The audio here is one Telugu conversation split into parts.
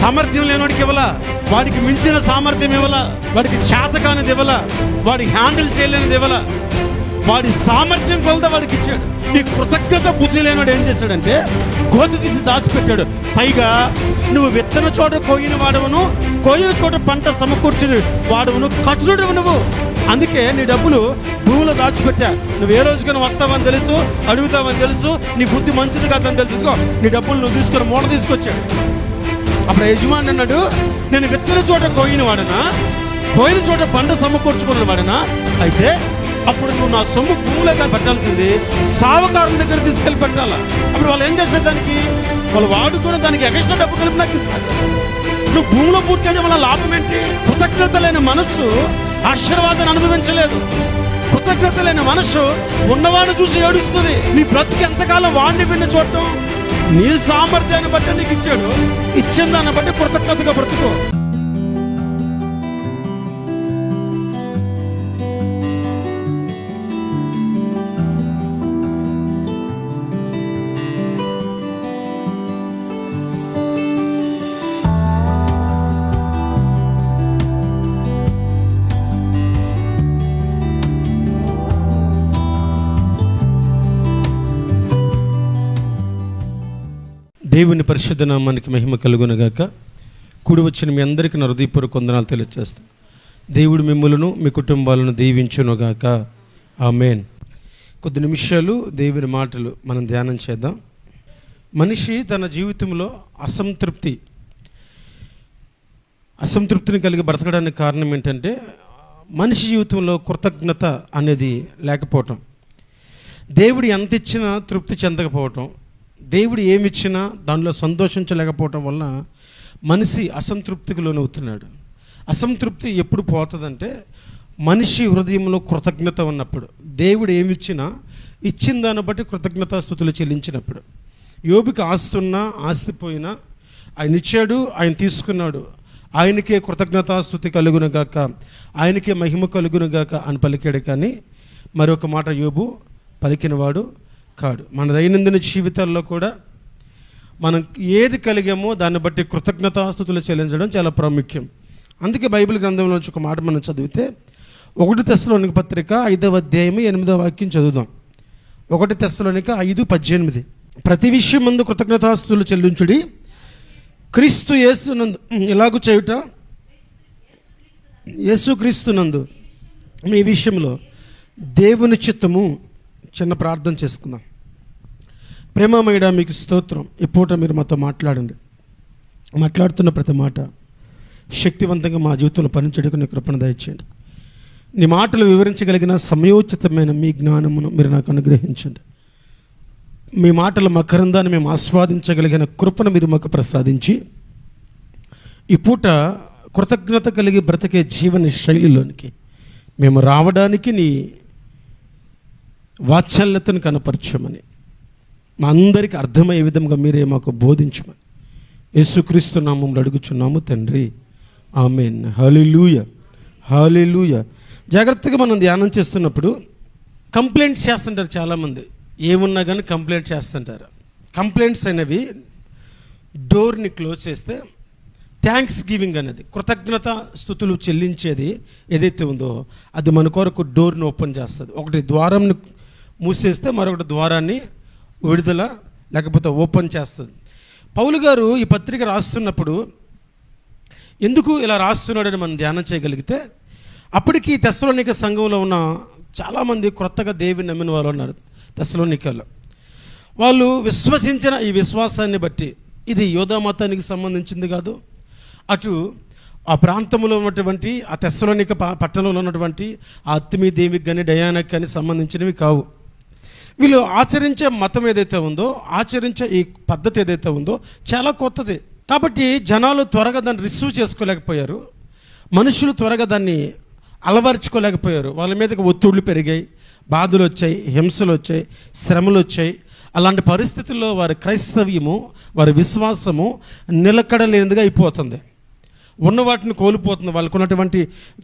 సామర్థ్యం లేనివాడికి ఇవ్వలా, వాడికి మించిన సామర్థ్యం ఇవ్వలా, వాడికి చేతకానిది ఇవ్వలా, వాడికి హ్యాండిల్ చేయలేనిది ఇవ్వలా, వాడి సామర్థ్యం కొలత వాడికి ఇచ్చాడు. ఈ కృతజ్ఞత బుద్ధి లేనివాడు ఏం చేశాడంటే గోధు తీసి దాచిపెట్టాడు. పైగా నువ్వు విత్తన చోట కోయిన వాడవును, కోయిన చోట పంట సమకూర్చిన వాడవును, కఠినుడు నువ్వు. అందుకే నీ డబ్బులు భూమిలో దాచిపెట్టా. నువ్వు ఏ రోజుకైనా వస్తావని తెలుసు, అడుగుతావని తెలుసు, నీ బుద్ధి మంచిది కాదని తెలుసు. నీ డబ్బులు నువ్వు తీసుకొని మూట తీసుకొచ్చాడు. అప్పుడు యజమాని అన్నాడు, నేను విత్తన చోట కోయిన వాడనా, కోయిన చోట పంట సమకూర్చుకున్న వాడనా? అయితే అప్పుడు నువ్వు నా సొమ్ము భూమిలోకి పెట్టాల్సింది సావకారుల దగ్గర తీసుకెళ్ళి పెట్టాలా. అప్పుడు వాళ్ళు ఏం చేస్తారు, దానికి వాళ్ళు వాడుకుని దానికి ఎక్స్ట్రా డబ్బు కలిపి నాకు ఇస్తారు. నువ్వు భూమిలో పూడ్చడం వల్ల లాభం ఏంటి? కృతజ్ఞత లేని మనస్సు ఆశీర్వాదాన్ని అనుభవించలేదు. కృతజ్ఞత లేని మనస్సు ఉన్నవాడిని చూసి ఏడుస్తుంది. నీ బ్రతికి ఎంతకాలం వాడిని విన్న చూడటం? నీ సామర్థ్యాన్ని బట్టి నీకు ఇచ్చాడు, ఇచ్చిన దాన్ని బట్టి కృతజ్ఞతగా బ్రతుకో. దేవుని పరిశుద్ధ నామానికి మహిమ కలుగునగాక. కూడి వచ్చిన మీ అందరికీ నా హృదయపూర్వక వందనాలు తెలియజేస్తాను. దేవుడు మిమ్ములను మీ కుటుంబాలను దీవించునుగాక. ఆమేన్. కొద్ది నిమిషాలు దేవుని మాటలు మనం ధ్యానం చేద్దాం. మనిషి తన జీవితంలో అసంతృప్తిని కలిగి బ్రతకడానికి కారణం ఏంటంటే మనిషి జీవితంలో కృతజ్ఞత అనేది లేకపోవటం, దేవుడు ఎంత ఇచ్చినా తృప్తి చెందకపోవటం, దేవుడు ఏమిచ్చినా దానిలో సంతోషించలేకపోవటం వల్ల మనిషి అసంతృప్తికి లోనవుతున్నాడు. అసంతృప్తి ఎప్పుడు పోతుందంటే మనిషి హృదయంలో కృతజ్ఞత ఉన్నప్పుడు, దేవుడు ఏమిచ్చినా ఇచ్చిన దాన్ని బట్టి కృతజ్ఞతాస్తుతులు చెల్లించినప్పుడు. యోబుకి ఆస్తున్నా ఆస్తి పోయినా ఆయన ఇచ్చాడు, ఆయన తీసుకున్నాడు, ఆయనకే కృతజ్ఞతాస్తుతి కలుగునుగాక, ఆయనకే మహిమ కలుగునుగాక అని పలికాడు. కానీ మరొక మాట యోబు పలికినవాడు కాడు. మన దైనందిన జీవితాల్లో కూడా మనం ఏది కలిగామో దాన్ని బట్టి కృతజ్ఞతాస్తుతులు చెల్లించడం చాలా ప్రాముఖ్యం. అందుకే బైబిల్ గ్రంథంలో ఒక మాట మనం చదివితే 1 తెస్సలోనిక పత్రిక 5వ అధ్యాయం 8వ వాక్యం చదువుదాం. 1 తెస్సలోనిక 5:18. ప్రతి విషయం ముందు కృతజ్ఞతాస్తుతులు చెల్లించుడి, క్రీస్తు యేసునందు ఇలాగు చేయుట, యేసుక్రీస్తునందు మీ విషయంలో దేవుని చిత్తము. చిన్న ప్రార్థన చేసుకుందాం. ప్రేమమయుడా మీకు స్తోత్రం. ఈ పూట మీరు మాతో మాట్లాడండి. మాట్లాడుతున్న ప్రతి మాట శక్తివంతంగా మా జీవితంలో పనిచేయడానికి నీ కృపను దయచేయండి. నీ మాటలు వివరించగలిగిన సమయోచితమైన మీ జ్ఞానమును మీరు నాకు అనుగ్రహించండి. మీ మాటల మకరందాన్ని మేము ఆస్వాదించగలిగిన కృపను మీరు మాకు ప్రసాదించి ఈ పూట కృతజ్ఞత కలిగి బ్రతికే జీవన శైలిలోనికి మేము రావడానికి నీ వాత్సల్యతను కనపరచమని, మా అందరికీ అర్థమయ్యే విధంగా మీరే మాకు బోధించమని యేసుక్రీస్తు నామములో అడుగుచున్నాము తండ్రి. ఆమేన్. హల్లెలూయా, హల్లెలూయా. జాగ్రత్తగా మనం ధ్యానం చేస్తున్నప్పుడు కంప్లైంట్స్ చేస్తుంటారు చాలామంది. ఏమున్నా కానీ కంప్లైంట్ చేస్తుంటారు. కంప్లైంట్స్ అనేవి డోర్ని క్లోజ్ చేస్తే థ్యాంక్స్ గివింగ్ అనేది, కృతజ్ఞత స్తుతులు చెల్లించేది ఏదైతే ఉందో అది మన కొరకు డోర్ని ఓపెన్ చేస్తుంది. ఒకటి ద్వారంని మూసేస్తే మరొకటి ద్వారాన్ని విడుదల లేకపోతే ఓపెన్ చేస్తుంది. పౌలు గారు ఈ పత్రిక రాస్తున్నప్పుడు ఎందుకు ఇలా రాస్తున్నాడని మనం ధ్యానం చేయగలిగితే, అప్పటికి తెస్సలోనిక సంఘంలో ఉన్న చాలామంది క్రొత్తగా దేవుని నమ్మిన వాళ్ళు ఉన్నారు. తెస్సలోనికలో వాళ్ళు విశ్వసించిన ఈ విశ్వాసాన్ని బట్టి ఇది యోధా మతానికి సంబంధించింది కాదు, అటు ఆ ప్రాంతంలో ఉన్నటువంటి ఆ తెస్సలోనిక పట్టణంలో ఉన్నటువంటి ఆ అర్తెమీ దేవికి కానీ డయానాకి కానీ సంబంధించినవి కావు. వీళ్ళు ఆచరించే మతం ఏదైతే ఉందో, ఆచరించే ఈ పద్ధతి ఏదైతే ఉందో చాలా కొత్తది. కాబట్టి జనాలు త్వరగా దాన్ని రిసీవ్ చేసుకోలేకపోయారు, మనుషులు త్వరగా దాన్ని అలవర్చుకోలేకపోయారు. వాళ్ళ మీదకి ఒత్తిళ్లు పెరిగాయి, బాధలు వచ్చాయి, హింసలు వచ్చాయి, శ్రమలు వచ్చాయి. అలాంటి పరిస్థితుల్లో వారి క్రైస్తవ్యము, వారి విశ్వాసము నిలకడలేనిదిగా అయిపోతుంది. ఉన్న వాటిని కోల్పోతుంది. వాళ్ళకు ఉన్నటువంటి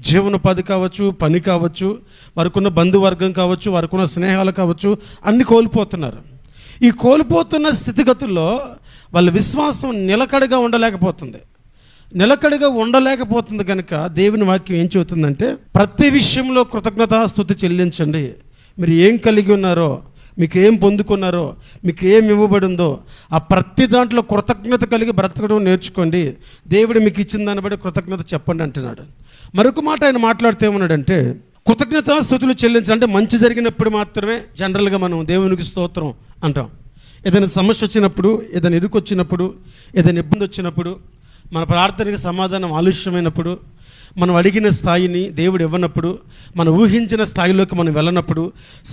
జీవనోపాధి కావచ్చు, పని కావచ్చు, వారికి ఉన్న బంధువర్గం కావచ్చు, వారికి ఉన్న స్నేహాలు కావచ్చు, అన్నీ కోల్పోతున్నారు. ఈ కోల్పోతున్న స్థితిగతుల్లో వాళ్ళ విశ్వాసం నిలకడగా ఉండలేకపోతుంది. నిలకడగా ఉండలేకపోతుంది కనుక దేవుని వాక్యం ఏం చెబుతుందంటే ప్రతి విషయంలో కృతజ్ఞతాస్తుతి చెల్లించండి. మీరు ఏం కలిగి ఉన్నారో, మీకు ఏం పొందుకున్నారో, మీకు ఏం ఇవ్వబడిందో ఆ ప్రతి దాంట్లో కృతజ్ఞత కలిగి బ్రతకడం నేర్చుకోండి. దేవుడు మీకు ఇచ్చిన దాన్ని బట్టి కృతజ్ఞత చెప్పండి అంటున్నాడు. మరొక మాట ఆయన మాట్లాడితే ఏమన్నాడంటే కృతజ్ఞతాస్తుతులు చెల్లించాలంటే మంచి జరిగినప్పుడు మాత్రమే జనరల్గా మనం దేవునికి స్తోత్రం అంటాం. ఏదైనా సమస్య వచ్చినప్పుడు, ఏదైనా ఇరుకు వచ్చినప్పుడు, ఏదైనా ఇబ్బంది వచ్చినప్పుడు, మన ప్రార్థనకి సమాధానం ఆలస్యమైనప్పుడు, మనం అడిగిన స్థాయిని దేవుడు ఇవ్వనప్పుడు, మనం ఊహించిన స్థాయిలోకి మనం వెళ్ళనప్పుడు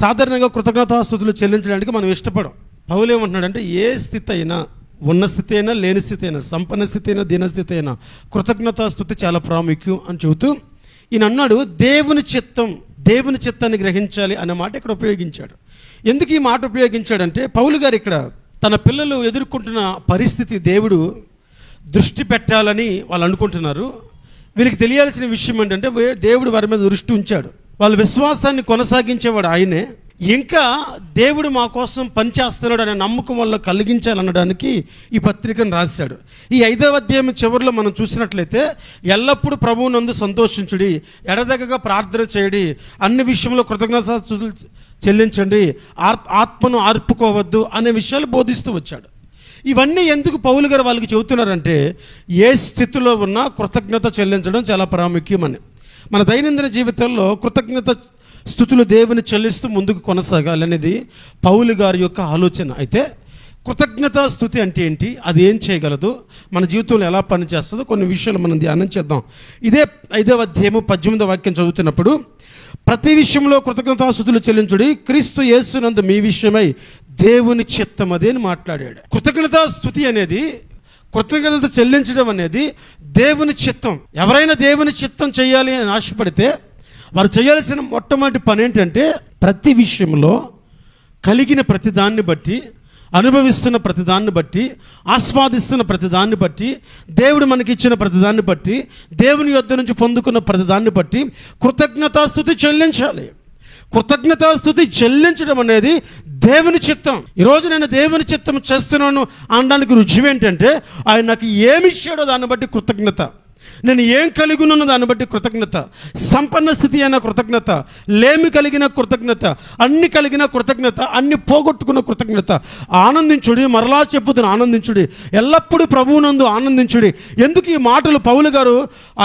సాధారణంగా కృతజ్ఞతాస్తుతులు చెల్లించడానికి మనం ఇష్టపడం. పౌలు ఏమంటున్నాడంటే ఏ స్థితి అయినా, ఉన్న స్థితి అయినా, లేని స్థితి అయినా, సంపన్న స్థితి అయినా, దీనస్థితి అయినా కృతజ్ఞతాస్తుతి చాలా ప్రాముఖ్యం అని చెబుతూ ఈయన అన్నాడు దేవుని చిత్తాన్ని గ్రహించాలి అనే మాట ఇక్కడ ఉపయోగించాడు. ఎందుకు ఈ మాట ఉపయోగించాడంటే పౌలు గారు ఇక్కడ తన పిల్లలు ఎదుర్కొంటున్న పరిస్థితి దేవుడు దృష్టి పెట్టాలని వాళ్ళు అనుకుంటున్నారు. వీరికి తెలియాల్సిన విషయం ఏంటంటే దేవుడు వారి మీద దృష్టి ఉంచాడు. వాళ్ళ విశ్వాసాన్ని కొనసాగించేవాడు ఆయనే. ఇంకా దేవుడు మా కోసం పనిచేస్తున్నాడు అనే నమ్మకం వల్ల కలిగించాలనడానికి ఈ పత్రికను రాశాడు. ఈ 5వ అధ్యాయం చివరిలో మనం చూసినట్లయితే ఎల్లప్పుడూ ప్రభువునందు సంతోషించుడి, ఎడదెగగా ప్రార్థన చేయడి, అన్ని విషయంలో కృతజ్ఞతాస్తుతులు చెల్లించండి, ఆత్మను ఆర్పుకోవద్దు అనే విషయాలు బోధిస్తూ వచ్చాడు. ఇవన్నీ ఎందుకు పౌలు గారు వాళ్ళకి చెబుతున్నారంటే ఏ స్థితిలో ఉన్నా కృతజ్ఞత చెల్లించడం చాలా ప్రాముఖ్యమని. మన దైనందిన జీవితంలో కృతజ్ఞత స్తుతులు దేవుని చెల్లిస్తూ ముందుకు కొనసాగాలి అనేది పౌలు గారి యొక్క ఆలోచన. అయితే కృతజ్ఞతా స్తుతి అంటే ఏంటి, అది ఏం చేయగలదు, మన జీవితంలో ఎలా పనిచేస్తుందో కొన్ని విషయాలు మనం ధ్యానం చేద్దాం. ఇదే 5వ అధ్యాయము 18వ వాక్యం చదువుతున్నప్పుడు ప్రతి విషయంలో కృతజ్ఞతాస్తుతులు చెల్లించుడి, క్రీస్తు యేసునందు మీ విషయమై దేవుని చిత్తం అదే అని మాట్లాడాడు. కృతజ్ఞతాస్తుతి అనేది, కృతజ్ఞత చెల్లించడం అనేది దేవుని చిత్తం. ఎవరైనా దేవుని చిత్తం చేయాలి అని ఆశపడితే వారు చేయాల్సిన మొట్టమొదటి పని ఏంటంటే ప్రతి విషయంలో కలిగిన ప్రతిదాన్ని బట్టి, అనుభవిస్తున్న ప్రతిదాన్ని బట్టి, ఆస్వాదిస్తున్న ప్రతిదాన్ని బట్టి, దేవుడు మనకిచ్చిన ప్రతిదాన్ని బట్టి, దేవుని యొద్ద నుంచి పొందుకున్న ప్రతిదాన్ని బట్టి కృతజ్ఞతాస్తుతి చెల్లించాలి. కృతజ్ఞతాస్తుతి చెల్లించడం అనేది దేవుని చిత్తం. ఈరోజు నేను దేవుని చిత్తం చేస్తున్నాను అనడానికి రుజువు ఏంటంటే ఆయన నాకు ఏమి ఇచ్చాడో దాన్ని బట్టి కృతజ్ఞత, నేను ఏం కలిగి ఉన్న దాన్ని బట్టి కృతజ్ఞత, సంపన్న స్థితి అయిన కృతజ్ఞత, లేమి కలిగిన కృతజ్ఞత, అన్ని కలిగిన కృతజ్ఞత, అన్ని పోగొట్టుకున్న కృతజ్ఞత. ఆనందించుడి, మరలా చెప్పుతున్న ఆనందించుడి, ఎల్లప్పుడూ ప్రభువునందు ఆనందించుడి. ఎందుకు ఈ మాటలు పౌలు గారు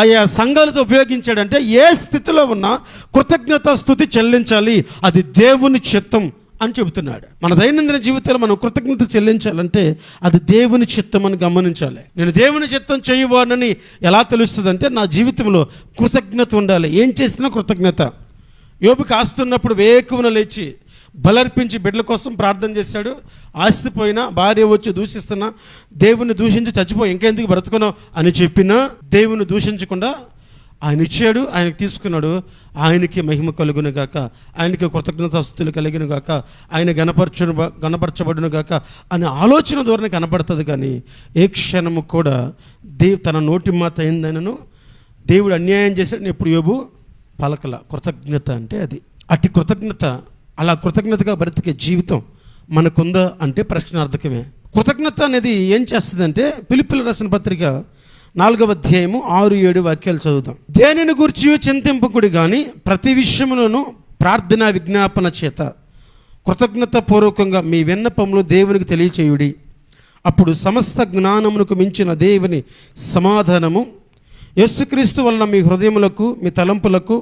ఆయా సంఘాలతో ఉపయోగించాడంటే ఏ స్థితిలో ఉన్నా కృతజ్ఞత స్తుతి చెల్లించాలి, అది దేవుని చిత్తం అని చెబుతున్నాడు. మన దైనందిన జీవితంలో మనం కృతజ్ఞత చెల్లించాలంటే అది దేవుని చిత్తం అని గమనించాలి. నేను దేవుని చిత్తం చేయవానని ఎలా తెలుస్తుందంటే నా జీవితంలో కృతజ్ఞత ఉండాలి. ఏం చేసినా కృతజ్ఞత. యోబు కాస్తున్నప్పుడు వేకువన లేచి బలర్పించి బిడ్డల కోసం ప్రార్థన చేశాడు. ఆస్తి పోయినా, భార్య వచ్చి దూషిస్తున్నా, దేవుని దూషించి చచ్చిపోయి ఇంకెందుకు బ్రతుకున్నావు అని చెప్పినా దేవుని దూషించకుండా ఆయన ఇచ్చాడు, ఆయనకు తీసుకున్నాడు. ఆయనకి మహిమ కలుగును గాక, ఆయనకి కృతజ్ఞతాస్తుతులు కలిగిన గాక, ఆయన గణపరచబడును గాక అనే ఆలోచన ధోరణి కనపడుతుంది. కానీ ఏ క్షణము కూడా తన నోటి మాట అయిందనను దేవుడు అన్యాయం చేశాడని ఎప్పుడు యోబు పలకల. కృతజ్ఞత అంటే అది. అట్టి కృతజ్ఞత, అలా కృతజ్ఞతగా బ్రతికే జీవితం మనకుందా అంటే ప్రశ్నార్థకమే. కృతజ్ఞత అనేది ఏం చేస్తుందంటే ఫిలిప్పీయులకు రాసిన పత్రిక 4వ అధ్యాయము 6-7 వాక్యాలు చదువుతాం. దేనిని గురించి చింతింపకుడి కానీ ప్రతి విషయంలోనూ ప్రార్థన విజ్ఞాపన చేత కృతజ్ఞత పూర్వకంగా మీ విన్నపములు దేవునికి తెలియచేయుడి. అప్పుడు సమస్త జ్ఞానమునకు మించిన దేవుని సమాధానము యేసుక్రీస్తు వలన మీ హృదయములకు మీ తలంపులకు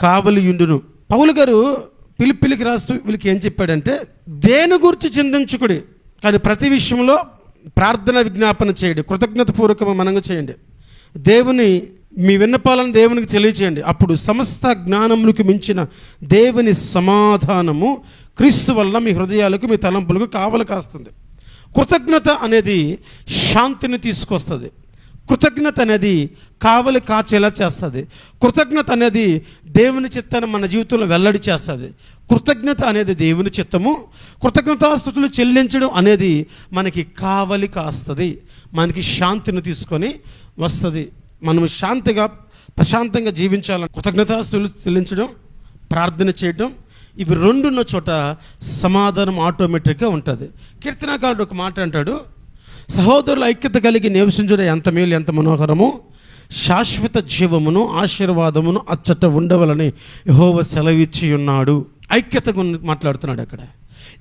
కావలియుండును. పౌలు గారు ఫిలిప్పీయులకు రాస్తూ వీళ్ళకి ఏం చెప్పాడంటే దేని గురించి చింతించుకుడి కానీ ప్రతి విషయంలో ప్రార్థన విజ్ఞాపన చేయండి, కృతజ్ఞత పూర్వకంగా మనంగా చేయండి. దేవుని మీ విన్నపాలను దేవునికి తెలియచేయండి. అప్పుడు సమస్త జ్ఞానములకు మించిన దేవుని సమాధానము క్రీస్తు వల్ల మీ హృదయాలకు మీ తలంపులకు కావలి కాస్తుంది. కృతజ్ఞత అనేది శాంతిని తీసుకొస్తుంది. కృతజ్ఞత అనేది కావలి కాచేలా చేస్తుంది. కృతజ్ఞత అనేది దేవుని చిత్తాన్ని మన జీవితంలో వెల్లడి చేస్తుంది. కృతజ్ఞత అనేది దేవుని చిత్తము. కృతజ్ఞతాస్తుతులు చెల్లించడం అనేది మనకి కావలి కాస్తుంది, మనకి శాంతిని తీసుకొని వస్తుంది. మనం శాంతిగా ప్రశాంతంగా జీవించాలని కృతజ్ఞతాస్తుతులు చెల్లించడం, ప్రార్థన చేయడం, ఇవి రెండున్న చోట సమాధానం ఆటోమేటిక్గా ఉంటుంది. కీర్తనకారుడు ఒక మాట అంటాడు, సహోదరుల ఐక్యత కలిగి నివసించుట ఎంత మేలు ఎంత మనోహరము, శాశ్వత జీవమును ఆశీర్వాదమును అచ్చట ఉండవలని యెహోవా సెలవిచ్చి ఉన్నాడు. ఐక్యత గురించి మాట్లాడుతున్నాడు అక్కడ.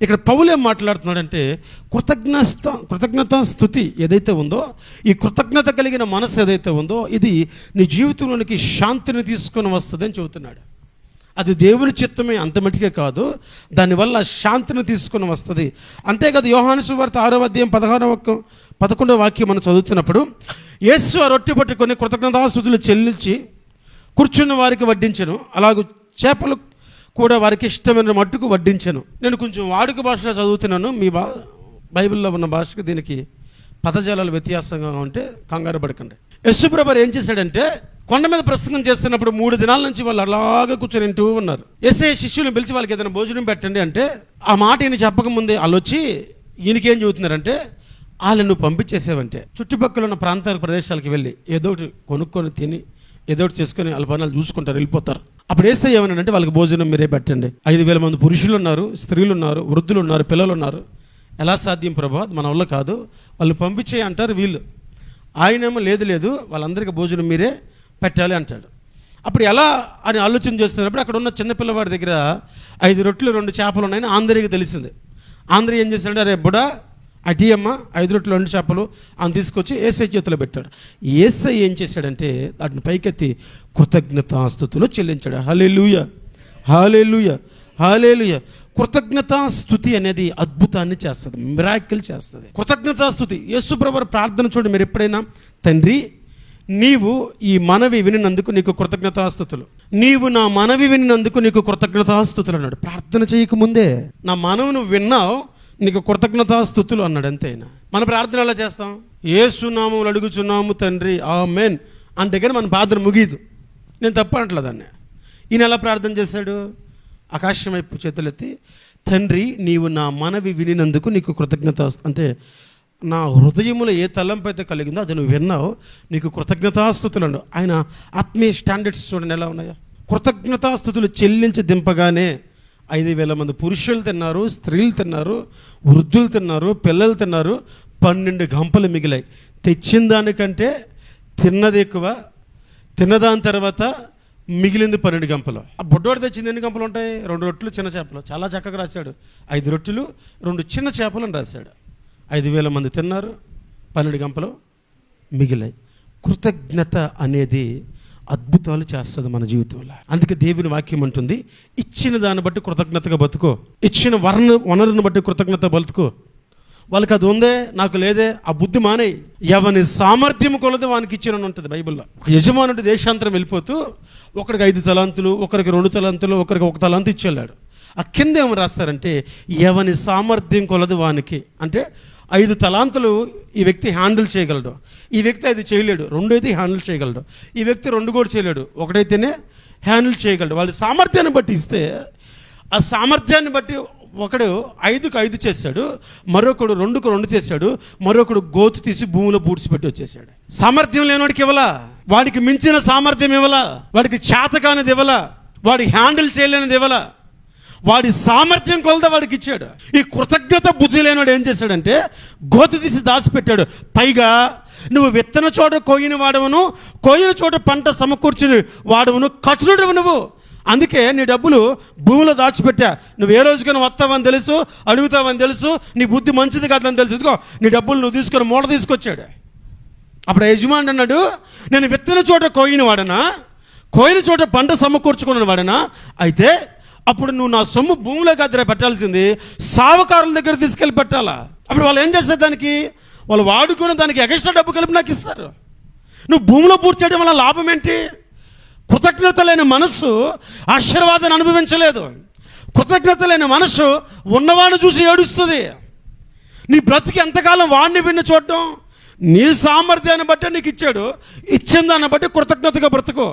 ఇక్కడ పౌలు ఏం మాట్లాడుతున్నాడంటే కృతజ్ఞతా స్తుతి ఏదైతే ఉందో, ఈ కృతజ్ఞత కలిగిన మనసు ఏదైతే ఉందో, ఇది నీ జీవితంలోనికి శాంతిని తీసుకొని వస్తుంది అని చెబుతున్నాడు. అది దేవుని చిత్తమే, అంత మటుకే కాదు, దానివల్ల శాంతిని తీసుకొని వస్తుంది. అంతేకాదు యోహాను సువార్త 6వ అధ్యాయం 11వ వాక్యం మనం చదువుతున్నప్పుడు, యేసు ఆ రొట్టె పట్టుకొని కృతజ్ఞతాస్తుతులు చెల్లించి కూర్చున్న వారికి వడ్డించెను, అలాగూ చేపలు కూడా వారికి ఇష్టమైన మట్టుకు వడ్డించెను. నేను కొంచెం వాడుక భాషలో చదువుతున్నాను, మీ బైబిల్లో ఉన్న భాషకు దీనికి పదజాలాలు వ్యత్యాసంగా ఉంటే కంగారు పడకండి. యేసుప్రభువు ఏం చేశాడంటే, కొండ మీద ప్రసంగం చేస్తున్నప్పుడు 3 దినాల నుంచి వాళ్ళు అలాగే కూర్చొని వింటూ ఉన్నారు. యేసయ్య శిష్యులను పిలిచి వాళ్ళకి ఏదైనా భోజనం పెట్టండి అంటే, ఆ మాట ఈయన చెప్పకముందే వాళ్ళు వచ్చి ఈయనకేం చెబుతున్నారంటే, వాళ్ళను పంపించేసేవంటే చుట్టుపక్కల ఉన్న ప్రదేశాలకు వెళ్ళి ఏదో ఒకటి కొనుక్కొని తిని ఏదో ఒకటి చేసుకొని వాళ్ళ పనులు చూసుకుంటారు, వెళ్ళిపోతారు. అప్పుడు యేసయ్య ఏమన్నాడంటే, వాళ్ళకి భోజనం మీరే పెట్టండి. 5,000 మంది పురుషులు ఉన్నారు, స్త్రీలు ఉన్నారు, వృద్ధులు ఉన్నారు, పిల్లలు ఉన్నారు. ఎలా సాధ్యం ప్రభా, మన వల్ల కాదు, వాళ్ళు పంపించే అంటారు వీళ్ళు. ఆయనేమో లేదు వాళ్ళందరికీ భోజనం మీరే పెట్టాలి అంటాడు. అప్పుడు ఎలా అని ఆలోచన చేస్తున్నప్పుడు అక్కడ ఉన్న చిన్నపిల్లవాడి దగ్గర 5 రొట్టెలు 2 చేపలు ఉన్నాయని ఆంధ్రకి తెలిసింది. ఆంధ్ర ఏం చేశాడంటే, అరే బుడా అటీ అమ్మ 5 రొట్టెలు 2 చేపలు అని తీసుకొచ్చి యేసయ్య చేతిలో పెట్టాడు. యేసయ్య ఏం చేశాడంటే వాటిని పైకెత్తి కృతజ్ఞతాస్తుతులు చెల్లించాడు. హల్లెలూయా, హల్లెలూయా, హల్లెలూయా. కృతజ్ఞతాస్తుతి అనేది అద్భుతాన్ని చేస్తుంది, మిరాకిల్ చేస్తుంది. కృతజ్ఞతాస్తుతి యేసుప్రభువు ప్రార్థన చూడండి మీరు ఎప్పుడైనా, తండ్రి నీవు ఈ మనవి వినినందుకు నీకు కృతజ్ఞతాస్తుతులు, నీవు నా మనవి వినినందుకు నీకు కృతజ్ఞతాస్తుతులు అన్నాడు. ప్రార్థన చేయకముందే నా మనవి నువ్వు విన్నావు, నీకు కృతజ్ఞతాస్తుతులు అన్నాడు. అంతేనా? మన ప్రార్థన ఎలా చేస్తాం? యేసు నామములో అడుగుచున్నాము తండ్రి ఆమేన్ అంటే కానీ మన ప్రార్థన ముగియదు. నేను తప్ప అంటలే దాన్ని. ఈయన ఎలా ప్రార్థన చేశాడు? ఆకాశం వైపు చేతులెత్తి, తండ్రి నీవు నా మనవి వినినందుకు నీకు కృతజ్ఞత, అంటే నా హృదయములో ఏ తలంపు అయితే కలిగిందో అది నువ్వు విన్నావు, నీకు కృతజ్ఞతాస్తుతులు అన్నాడు. ఆయన ఆత్మీయ స్టాండర్డ్స్ చూడండి ఎలా ఉన్నాయో. కృతజ్ఞతాస్తుతులు చెల్లించి దింపగానే 5,000 మంది పురుషులు తిన్నారు, స్త్రీలు తిన్నారు, వృద్ధులు తిన్నారు, పిల్లలు తిన్నారు. 12 గంపలు మిగిలాయి. తెచ్చిన దానికంటే తిన్నది ఎక్కువ, తిన్నదాని తర్వాత మిగిలింది 12 గంపలు. ఆ బుడ్డోడు తెచ్చింది ఎన్ని గంపలు ఉంటాయి? 2 రొట్టెలు చిన్న చేపలు. చాలా చక్కగా రాశాడు. 5 రొట్టెలు 2 చిన్న చేపలు అని రాశాడు. 5,000 మంది తిన్నారు, 12 గంపలు మిగిలాయి. కృతజ్ఞత అనేది అద్భుతాలు చేస్తుంది మన జీవితంలో. అందుకే దేవుని వాక్యం అంటుంది, ఇచ్చిన దాన్ని బట్టి కృతజ్ఞతగా బతుకో, ఇచ్చిన వనరుని బట్టి కృతజ్ఞత బతుకో. వాళ్ళకి అది ఉందే, నాకు లేదే, ఆ బుద్ధి మానే. ఎవని సామర్థ్యం కొలది వానికి ఇచ్చినని ఉంటుంది బైబిల్లో. ఒక యజమానుడు దేశాంతరం వెళ్ళిపోతూ ఒకరికి 5 తలాంతులు, ఒకరికి 2 తలాంతులు, ఒకరికి 1 తలాంతు ఇచ్చేళ్ళాడు. ఆ కింద ఏమి రాస్తారంటే, ఎవని సామర్థ్యం కొలది వానికి. అంటే 5 తలాంతులు ఈ వ్యక్తి హ్యాండిల్ చేయగలడు, ఈ వ్యక్తి 5 చేయలేడు. 2 అయితే హ్యాండిల్ చేయగలడు, ఈ వ్యక్తి 2 కూడా చేయలేడు, 1 అయితేనే హ్యాండిల్ చేయగలడు. వాళ్ళ సామర్థ్యాన్ని బట్టి ఇస్తే, ఆ సామర్థ్యాన్ని బట్టి ఒకడు 5కు 5 చేశాడు, మరొకడు 2కు 2 చేశాడు, మరొకడు గోతు తీసి భూమిలో పూడ్చిపెట్టి వచ్చేసాడు. సామర్థ్యం లేనివాడికి ఇవ్వలా, వాడికి మించిన సామర్థ్యం ఇవ్వలా, వాడికి చేతకానిది ఇవ్వలా, వాడి హ్యాండిల్ చేయలేనిది ఇవ్వలా, వాడి సామర్థ్యం కొలత వాడికి ఇచ్చాడు. ఈ కృతజ్ఞత బుద్ధి లేనివాడు ఏం చేశాడంటే గోతు తీసి దాచిపెట్టాడు. పైగా నువ్వు విత్తన చోట కోయిన వాడవను, కోయిన చోట పంట సమకూర్చుని వాడవను, కఠినుడవు నువ్వు. అందుకే నీ డబ్బులు భూమిలో దాచిపెట్టా. నువ్వు ఏ రోజుకైనా వస్తావని తెలుసు, అడుగుతావని తెలుసు, నీ బుద్ధి మంచిది కాదని తెలుసు. ఇదిగో నీ డబ్బులు నువ్వు తీసుకొని మూట తీసుకొచ్చాడు. అప్పుడు యజమాని అన్నాడు, నేను విత్తన చోట కోయిన వాడనా, కోయిన చోట పంట సమకూర్చుకున్న వాడనా? అయితే అప్పుడు నువ్వు నా సొమ్ము భూమిలో కాదు పెట్టాల్సింది, సావుకారుల దగ్గర తీసుకెళ్ళి పెట్టాలా. అప్పుడు వాళ్ళు ఏం చేస్తారు, దానికి వాళ్ళు వాడుకుని దానికి ఎక్స్ట్రా డబ్బు కలిపి నాకు ఇస్తారు. నువ్వు భూమిలో పూడ్చేయడం వల్ల లాభం ఏంటి? కృతజ్ఞత లేని మనస్సు ఆశీర్వాదాన్ని అనుభవించలేదు. కృతజ్ఞత లేని మనస్సు ఉన్నవాడిని చూసి ఏడుస్తుంది. నీ బ్రతికి ఎంతకాలం వాడిని విన్ని చూడటం? నీ సామర్థ్యాన్ని బట్టి నీకు ఇచ్చాడు, ఇచ్చిన దాన్ని బట్టి కృతజ్ఞతగా బ్రతుకో,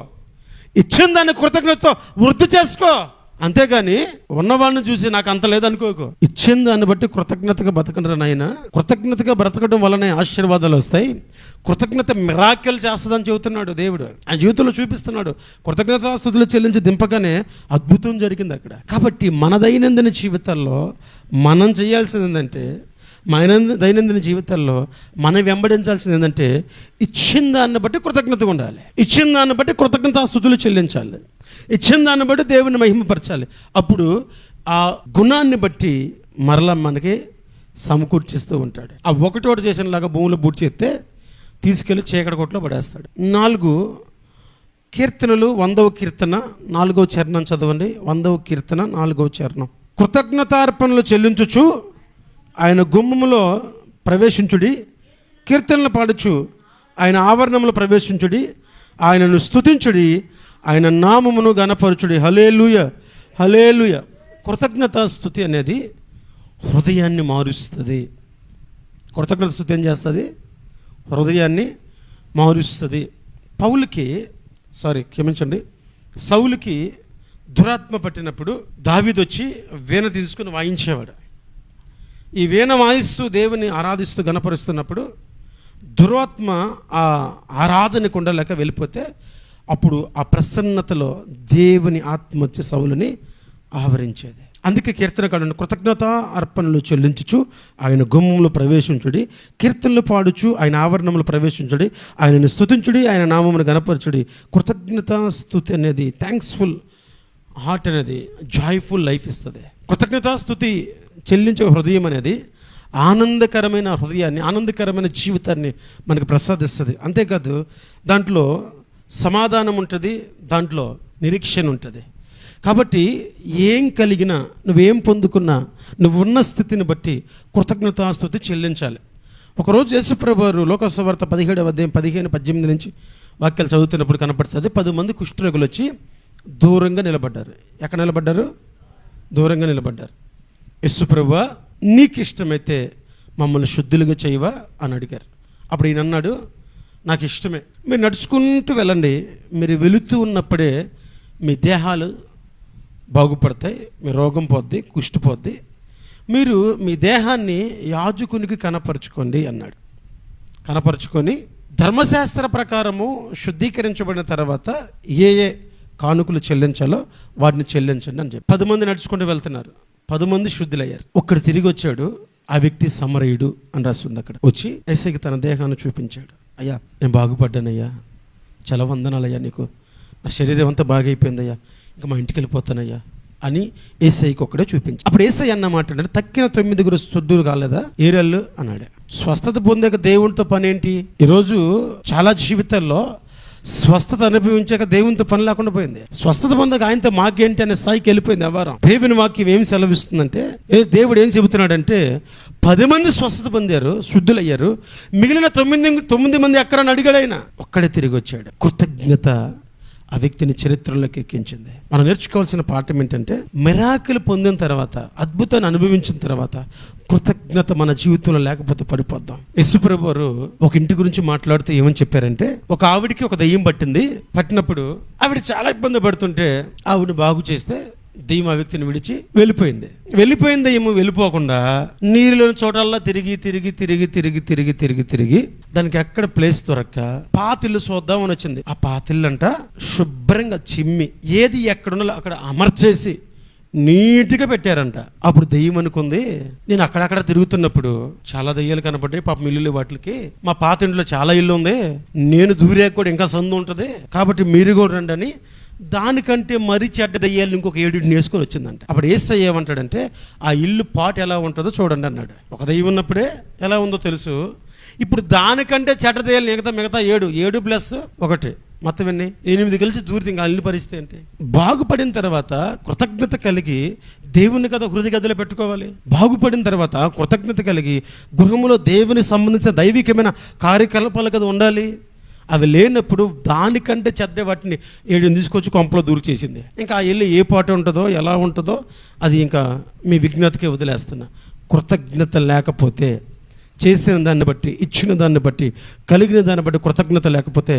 ఇచ్చిన దాన్ని కృతజ్ఞతతో వృద్ధి చేసుకో. అంతేగాని ఉన్నవాడిని చూసి నాకు అంత లేదనుకోకు. ఇచ్చిన దాన్ని బట్టి కృతజ్ఞతగా బతకరా నాయన. కృతజ్ఞతగా బ్రతకడం వల్లనే ఆశీర్వాదాలు వస్తాయి. కృతజ్ఞత మిరాకిల్ చేస్తుందని చెబుతున్నాడు దేవుడు, ఆ జీవితంలో చూపిస్తున్నాడు. కృతజ్ఞతాస్తుతులు చెల్లించి దింపగానే అద్భుతం జరిగింది అక్కడ. కాబట్టి మన దైనందిన జీవితాల్లో మనం చేయాల్సింది ఏంటంటే, దైనందిన జీవితాల్లో మనం వెంబడించాల్సింది ఏంటంటే ఇచ్చిన దాన్ని బట్టి కృతజ్ఞతగా ఉండాలి. ఇచ్చిన దాన్ని బట్టి కృతజ్ఞతాస్తుతులు చెల్లించాలి. ఇచ్చిన దాన్ని బట్టి దేవుని మహిమపరచాలి. అప్పుడు ఆ గుణాన్ని బట్టి మరలా మనకి సమకూర్చిస్తూ ఉంటాడు. ఆ ఒకటోటి చేసినలాగా భూమిలో బూడ్చి చేస్తే తీసుకెళ్ళి చీకటి కొట్లో పడేస్తాడు. 4 కీర్తనలు 100వ కీర్తన 4వ చరణం చదవండి. 100వ కీర్తన 4వ చరణం. కృతజ్ఞతార్పణలు చెల్లించుచు ఆయన గుమ్మములో ప్రవేశించుడి, కీర్తనలు పాడుచు ఆయన ఆవరణంలో ప్రవేశించుడి, ఆయనను స్తుతించుడి, ఆయన నామమును గణపరచుడి. హల్లెలూయా, హల్లెలూయా. కృతజ్ఞతా స్తుతి అనేది హృదయాన్ని మారుస్తుంది. కృతజ్ఞత స్తుతి ఏం చేస్తుంది? హృదయాన్ని మారుస్తుంది. సౌలుకి దురాత్మ పట్టినప్పుడు దావీదు వచ్చి వీణ తీసుకుని వాయించేవాడు. ఈ వీణ వాయిస్తూ దేవుని ఆరాధిస్తూ గణపరుస్తున్నప్పుడు దురాత్మ ఆ ఆరాధనకు ఉండలేక వెళ్ళిపోతే అప్పుడు ఆ ప్రసన్నతలో దేవుని ఆత్మ వచ్చి సౌలుని ఆవరించేది. అందుకే కీర్తనకారుడు కృతజ్ఞత అర్పణలు చెల్లించుచు ఆయన గుమ్మంలో ప్రవేశించుడి, కీర్తనలు పాడుచు ఆయన ఆవరణంలో ప్రవేశించుడి, ఆయనను స్తుతించుడి, ఆయన నామమును గణపరచుడి. కృతజ్ఞతా స్తుతి అనేది థ్యాంక్స్ఫుల్ హార్ట్ అనేది జాయ్ఫుల్ లైఫ్ ఇస్తుంది. కృతజ్ఞతా స్తుతి చెల్లించే హృదయం అనేది ఆనందకరమైన హృదయాన్ని, ఆనందకరమైన జీవితాన్ని మనకు ప్రసాదిస్తుంది. అంతేకాదు దాంట్లో సమాధానం ఉంటుంది, దాంట్లో నిరీక్షణ ఉంటుంది. కాబట్టి ఏం కలిగినా, నువ్వేం పొందుకున్నా, నువ్వు ఉన్న స్థితిని బట్టి కృతజ్ఞతాస్తుతి చెల్లించాలి. ఒకరోజు యేసుప్రభువు వారు లోకసువార్త 17వ అధ్యాయం 15-18 నుంచి వాక్యాలు చదువుతున్నప్పుడు కనపడుతుంది. 10 మంది కుష్ఠరోగులు వచ్చి దూరంగా నిలబడ్డారు. ఎక్కడ నిలబడ్డారు? దూరంగా నిలబడ్డారు. యేసుప్రభువా, నీకు ఇష్టమైతే మమ్మల్ని శుద్ధులుగా చేయవా అని అడిగారు. అప్పుడు ఈయన అన్నాడు, నాకు ఇష్టమే, మీరు నడుచుకుంటూ వెళ్ళండి, మీరు వెళుతూ ఉన్నప్పుడే మీ దేహాలు బాగుపడతాయి, మీ రోగం పోద్ది, కుష్టి పోద్ది, మీరు మీ దేహాన్ని యాజకునికి కనపరుచుకోండి అన్నాడు. కనపరుచుకొని ధర్మశాస్త్ర ప్రకారము శుద్ధీకరించబడిన తర్వాత ఏ కానుకలు చెల్లించాలో వాటిని చెల్లించండి అని చెప్పి 10 మంది నడుచుకుంటూ వెళ్తున్నారు. 10 మంది శుద్ధులయ్యారు. ఒక్కడు తిరిగి వచ్చాడు. ఆ వ్యక్తి సమరయుడు అని రాస్తుంది అక్కడ. వచ్చి యేసయ్యకి తన దేహాన్ని చూపించాడు. అయ్యా, నేను బాగుపడ్డానయ్యా, చాలా వందనాలయ్యా, నీకు నా శరీరం అంతా బాగైపోయిందయ్యా, ఇంకా మా ఇంటికి వెళ్ళిపోతానయ్యా అని యేసయ్యకి ఒక్కడే చూపించి, అప్పుడు యేసయ్య అన్నమాట అంటే తక్కిన 9 శుద్ధులు కాలేదా, ఏరేళ్ళు అన్నాడు. స్వస్థత పొందాక దేవునితో పని ఏంటి? ఈరోజు చాలా జీవితాల్లో స్వస్థత అనుభవించాక దేవునితో పని లేకుండా పోయింది. స్వస్థత పొందాక ఆయనతో మాకేంటి అనే స్థాయికి వెళ్ళిపోయింది వ్యవహారం. దేవుని వాక్యం ఏం సెలవిస్తుందంటే, దేవుడు ఏం చెబుతున్నాడంటే 10 మంది స్వస్థత పొందారు, శుద్ధులయ్యారు, మిగిలిన 9 మంది ఎక్కడని అడిగాడు. ఆయన ఒక్కడే తిరిగి వచ్చాడు. కృతజ్ఞత ఆ వ్యక్తిని చరిత్రలోకి ఎక్కించింది. మనం నేర్చుకోవాల్సిన పాఠం ఏంటంటే, మిరాకిల్ పొందిన తర్వాత, అద్భుతాన్ని అనుభవించిన తర్వాత కృతజ్ఞత మన జీవితంలో లేకపోతే పడిపోద్దాం. యేసుప్రభువు వారు ఒక ఇంటి గురించి మాట్లాడుతూ ఏమని చెప్పారంటే, ఒక ఆవిడికి ఒక దయ్యం పట్టినప్పుడు ఆవిడ చాలా ఇబ్బంది పడుతుంటే ఆవిడని బాగు చేస్తే దయ్యం ఆ వ్యక్తిని విడిచి వెళ్ళిపోయిన దయ్యము వెళ్ళిపోకుండా నీరులోని చోటల్లా తిరిగి దానికి ఎక్కడ ప్లేస్ దొరక్క పాతిల్లు చూద్దామని వచ్చింది. ఆ పాతిల్లంట శుభ్రంగా చిమ్మి ఏది ఎక్కడుండాలో అక్కడ అమర్చేసి నీట్గా పెట్టారంట. అప్పుడు దెయ్యం అనుకుంది, నేను అక్కడక్కడ తిరుగుతున్నప్పుడు చాలా దెయ్యాలు కనపడ్డాయి, పాపం ఇల్లు వాటికి, మా పాత ఇంట్లో చాలా ఇల్లు ఉంది, నేను దూరే కూడా ఇంకా సందు ఉంటుంది, కాబట్టి మీరు కూడా రండి అని దానికంటే మరీ చెడ్డ దెయ్యాలు ఇంకొక 7 వేసుకొని వచ్చిందంట. అప్పుడు యేసయ్య ఏమంటాడంటే, ఆ ఇల్లు పాటు ఎలా ఉంటుందో చూడండి అన్నాడు. ఒక దెయ్యం ఉన్నప్పుడే ఎలా ఉందో తెలుసు, ఇప్పుడు దానికంటే చెడ్డ దెయ్యాలు మిగతా 7 ప్లస్ 1 మొత్తం 8 కలిసి దూరితే ఇంకా అల్లి పరిస్థితి ఏంటి? బాగుపడిన తర్వాత కృతజ్ఞత కలిగి దేవుని కదా హృదయ గదిలో పెట్టుకోవాలి. బాగుపడిన తర్వాత కృతజ్ఞత కలిగి గృహంలో దేవునికి సంబంధించిన దైవికమైన కార్యకలాపాలు కదా ఉండాలి. అవి లేనప్పుడు దానికంటే చెడ్డ వాటిని 7 తీసుకొచ్చి కొంపలో దూరు చేసింది. ఇంకా ఆ ఇల్లు ఏ పాట ఉంటుందో ఎలా ఉంటుందో అది ఇంకా మీ విజ్ఞతకే వదిలేస్తున్నా. కృతజ్ఞత లేకపోతే, చేసిన దాన్ని బట్టి, ఇచ్చిన దాన్ని బట్టి, కలిగిన దాన్ని బట్టి కృతజ్ఞత లేకపోతే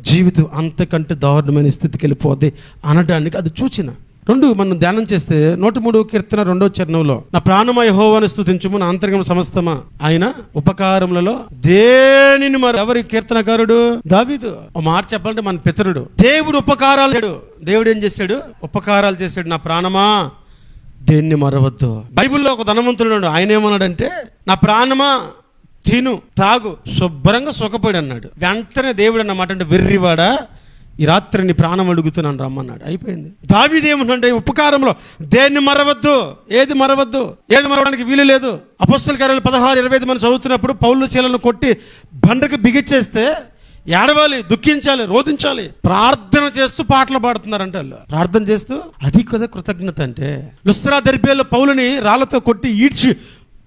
జీవితం అంతకంటే దారుణమైన స్థితికి వెళ్ళిపోద్ది అనడానికి అది సూచన. 2 మనం ధ్యానం చేస్తే 103 కీర్తన 2వ చరణంలో, నా ప్రాణమా యెహోవాను స్తుతించుము, నా అంతరంగం సమస్తమా ఆయన ఉపకారములలో దేనిని మరి. ఎవరి కీర్తనకారుడు? దావీదు. ఒక మాట చెప్పాలంటే మన పితరుడు. దేవుడు ఉపకారాలు, దేవుడు ఏం చేశాడు? ఉపకారాలు చేశాడు. నా ప్రాణమా దేన్ని మరవద్దు. బైబిల్లో ఒక ధనవంతుడు ఆయన ఏమన్నాడంటే, నా ప్రాణమా తిను తాగు శుభ్రంగా సుఖపడి అన్నాడు. వెంటనే దేవుడు అన్నమాట అంటే, వెర్రివాడా ఈ రాత్రి నీ ప్రాణం అడుగుతున్నాను రమ్మన్నాడు. అయిపోయింది. దావీదు ఏమంటే, ఉపకారంలో దేన్ని మరవద్దు. ఏది మరవద్దు, ఏది మరవడానికి వీలు లేదు. అపోస్తల కార్యాలు 16:25 మనం చదువుతున్నప్పుడు పౌలు చీలను కొట్టి బండకు బిగిచ్చేస్తే ఏడవాలి, దుఃఖించాలి, రోధించాలి, ప్రార్థన చేస్తూ పాటలు పాడుతున్నారంట వాళ్ళు. ప్రార్థన చేస్తూ, అది కదా కృతజ్ఞత అంటే. లుస్త్రా దెర్బేలో పౌలుని రాళ్లతో కొట్టి ఈడ్చి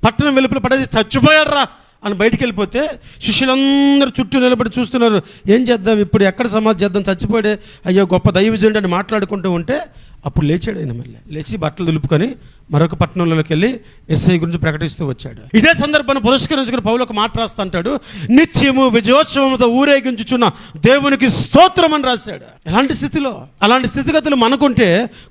పట్టణం వెలుపల పడేసి చచ్చిపోయారా అని బయటికి వెళ్ళిపోతే శిష్యులందరూ చుట్టూ నిలబడి చూస్తున్నారు. ఏం చేద్దాం ఇప్పుడు, ఎక్కడ సమాధి చేద్దాం, చచ్చిపోయాడే, అయ్యో గొప్ప దైవజనుడు అని మాట్లాడుకుంటూ ఉంటే అప్పుడు లేచాడు ఆయన. మళ్ళీ లేచి బట్టలు దులుపుకొని మరొక పట్టణంలోకి వెళ్ళి ఎస్ఐ గురించి ప్రకటిస్తూ వచ్చాడు. ఇదే సందర్భాన్ని పురస్కరించుకుని పౌలు ఒక మాట రాస్తా అంటాడు, నిత్యము విజయోత్సవంతో ఊరేగించుచున్న దేవునికి స్తోత్రం అని రాశాడు. ఎలాంటి స్థితిలో, అలాంటి స్థితిగతులు మనకుంటే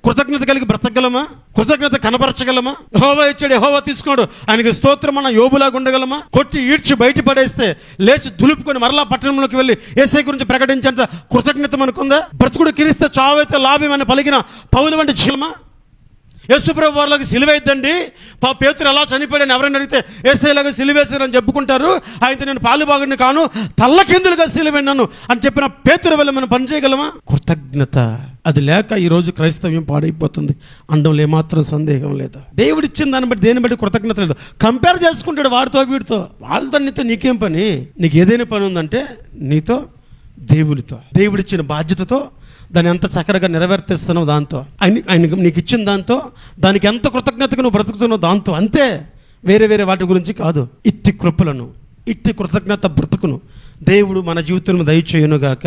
కృతజ్ఞత కలిగి బ్రతకగలమా? కృతజ్ఞత కనబరచగలమా? యెహోవా ఇచ్చాడు, యెహోవా తీసుకున్నాడు, ఆయనకి స్తోత్రం అన్న యోబులాగా ఉండగలమా? కొట్టి ఈడ్చి బయట పడేస్తే లేచి దులుపుకొని మరలా పట్టణంలోకి వెళ్ళి ఎస్ఐ గురించి ప్రకటించేంత కృతజ్ఞత మనకుందా? బ్రతుకుడు కిరిస్తే చావైతే లాభం అని పలికిన పౌలు వంటి జీలమా? యేసుప్రభు వారికి సిలువైద్దండి, పేతురు ఎలా చనిపోయాడని ఎవరైనా అడిగితే యేసయ్యలాగా సిలువేశారని చెప్పుకుంటారు. అయితే నేను పాలుబాగుడిని కాను, తల్లకిందులుగా సిలువైనాను అని చెప్పిన పేతురు వల్ల మనం పని చేయగలమా? కృతజ్ఞత అది లేక ఈరోజు క్రైస్తవ్యం పాడైపోతుంది అనడంలో ఏమాత్రం సందేహం లేదు. దేవుడిచ్చిన దాన్ని బట్టి దేని బట్టి కృతజ్ఞత లేదు. కంపేర్ చేసుకుంటాడు వాడితో వీడితో. వాళ్ళతో నీతో నీకేం పని? నీకు ఏదైనా పని ఉందంటే నీతో దేవునితో, దేవుడిచ్చిన బాధ్యతతో దాన్ని ఎంత చక్కగా నెరవేర్తిస్తున్నావు దాంతో, ఆయన నీకు ఇచ్చిన దాంతో, దానికి ఎంత కృతజ్ఞతగా నువ్వు బ్రతుకుతున్నావు దాంతో, అంతే. వేరే వేరే వాటి గురించి కాదు. ఇట్టి కృపలను, ఇట్టి కృతజ్ఞత బ్రతుకును దేవుడు మన జీవితంలో దయచేయునుగాక.